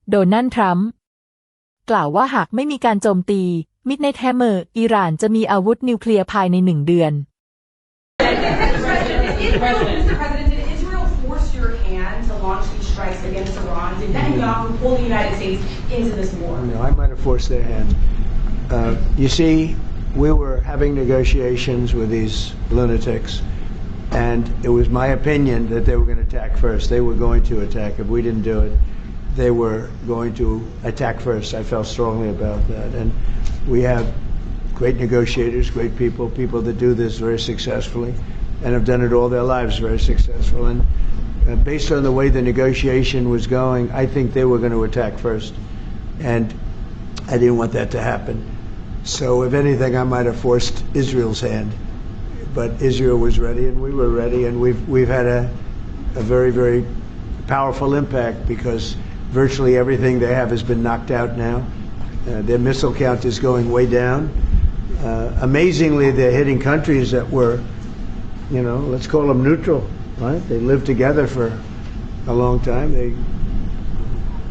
โดนัลด์ทรัมป์กล่าวว่าหากไม่มีการโจมตีมิดไนท์แฮมเมอร์อิหร่านจะมีอาวุธนิวเคลียร์ภายใน1 เดือน launch these strikes against Iran? Did Netanyahu pull the United States into this war? No, I might have forced their hand. You see, we were having negotiations with these lunatics, and it was my opinion that they were going to attack first. They were going to attack. If we didn't do it, they were going to attack first. I felt strongly about that. And we have great negotiators, great people, people that do this very successfully and have done it all their lives very successful. And based on the way the negotiation was going, I think they were going to attack first. And I didn't want that to happen. So if anything, I might have forced Israel's hand. But Israel was ready and we were ready, and we've had a very, very powerful impact because virtually everything they have has been knocked out now. Their missile count is going way down. Amazingly, they're hitting countries that were, let's call them neutral. Right? They lived together for a long time.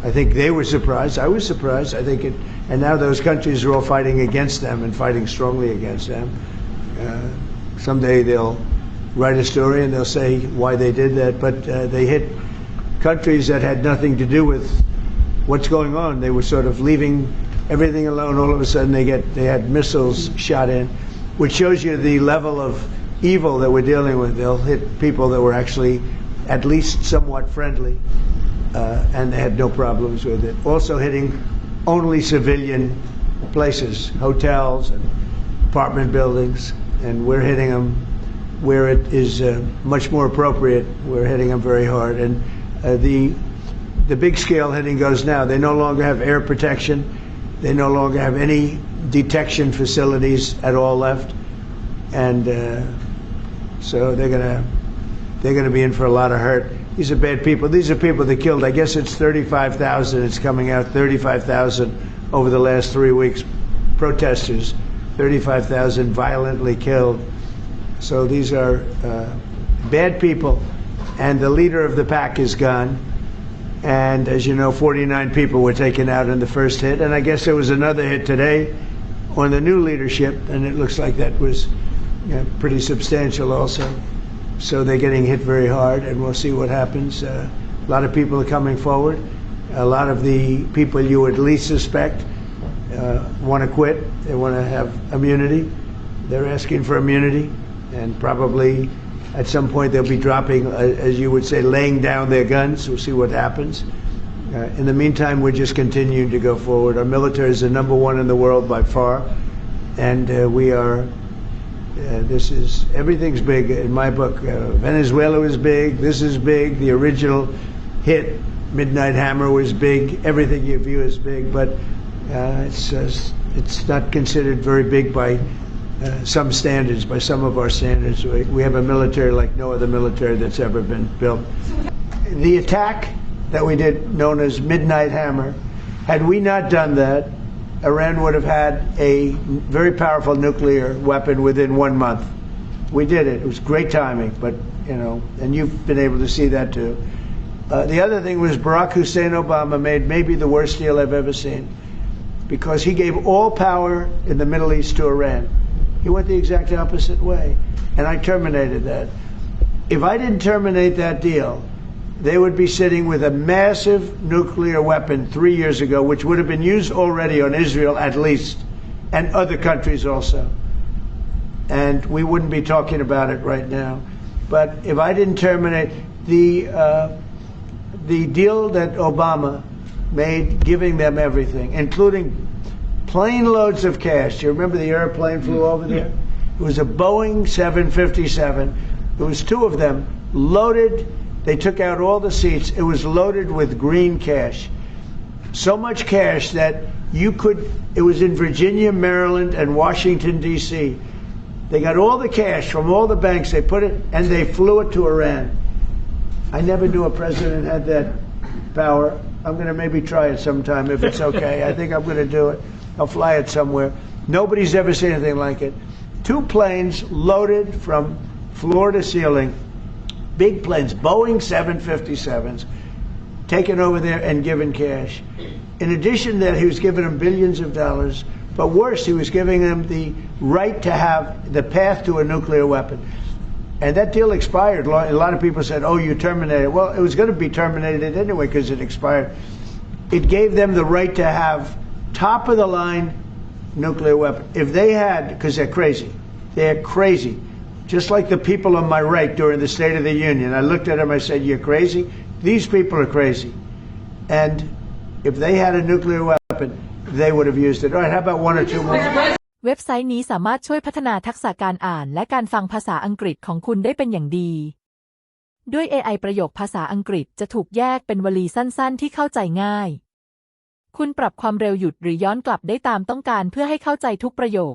I think they were surprised. I was surprised. And now those countries are all fighting against them and fighting strongly against them. Someday they'll write a story and they'll say why they did that. But they hit countries that had nothing to do with what's going on. They were sort of leaving everything alone. All of a sudden they had missiles shot in, which shows you the level of evil that we're dealing with. They'll hit people that were actually at least somewhat friendly, and they had no problems with it. Also hitting only civilian places, hotels and apartment buildings, and we're hitting them where it is much more appropriate. We're hitting them very hard, and the big scale hitting goes now. They no longer have air protection. They no longer have any detection facilities at all left, and so they're gonna be in for a lot of hurt. These are bad people. These are people that killed. I guess it's 35,000. It's coming out 35,000 over the last 3 weeks. Protesters, 35,000 violently killed. So these are bad people, and the leader of the pack is gone. And as you know, 49 people were taken out in the first hit, and I guess there was another hit today on the new leadership, and it looks like that was pretty substantial also. So they're getting hit very hard, and we'll see what happens. A lot of people are coming forward. A lot of the people you would least suspect want to quit. They want to have immunity. They're asking for immunity, and probably at some point they'll be dropping, as you would say, laying down their guns. We'll see what happens. In the meantime, we're just continuing to go forward. Our military is the #1 in the world by far, and we are. Everything's big in my book. Venezuela was big. This is big. The original hit, Midnight Hammer, was big. Everything you view is big, but it's not considered very big by some standards, by some of our standards. We have a military like no other military that's ever been built. The attack that we did, known as Midnight Hammer, had we not done that, Iran would have had a very powerful nuclear weapon within 1 month. We did it. It was great timing, but, and you've been able to see that too. The other thing was Barack Hussein Obama made maybe the worst deal I've ever seen, because he gave all power in the Middle East to Iran. He went the exact opposite way, and I terminated that. If I didn't terminate that deal, they would be sitting with a massive nuclear weapon 3 years ago, which would have been used already on Israel at least, and other countries also. And we wouldn't be talking about it right now. But if I didn't terminate the deal that Obama made, giving them everything, including plane loads of cash. Do you remember the airplane flew over there? It was a Boeing 757. There was 2 of them loaded. They took out all the seats. It was loaded with green cash. So much cash that it was in Virginia, Maryland, and Washington, D.C. They got all the cash from all the banks. They put it, and they flew it to Iran. I never knew a president had that power. I'm going to maybe try it sometime if it's okay. I think I'm going to do it. I'll fly it somewhere. Nobody's ever seen anything like it. 2 planes loaded from floor to ceiling. Big planes, Boeing 757s, taken over there and given cash. In addition to that, he was giving them billions of dollars. But worse, he was giving them the right to have the path to a nuclear weapon. And that deal expired. A lot of people said, oh, you terminated it. Well, it was going to be terminated anyway because it expired. It gave them the right to have top-of-the-line nuclear weapon. If they had, because they're crazy, just like the people on my right during the State of the Union. I looked at them, I said, you're crazy? These people are crazy. And if they had a nuclear weapon, they would have used it. All right, how about one or two more? เว็บไซต์นี้สามารถช่วยพัฒนาทักษะการอ่านและการฟังภาษาอังกฤษของคุณได้เป็นอย่างดี ด้วย AI ประโยคภาษาอังกฤษจะถูกแยกเป็นวลีสั้นๆที่เข้าใจง่าย คุณปรับความเร็วหยุดหรือย้อนกลับได้ตามต้องการเพื่อให้เข้าใจทุกประโยค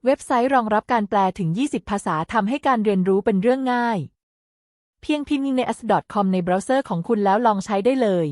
เว็บไซต์รองรับการแปลถึง 20 ภาษาทำให้การเรียนรู้เป็นเรื่องง่าย เพียงพิมพ์ใน as.com ในเบราว์เซอร์ของคุณแล้วลองใช้ได้เลย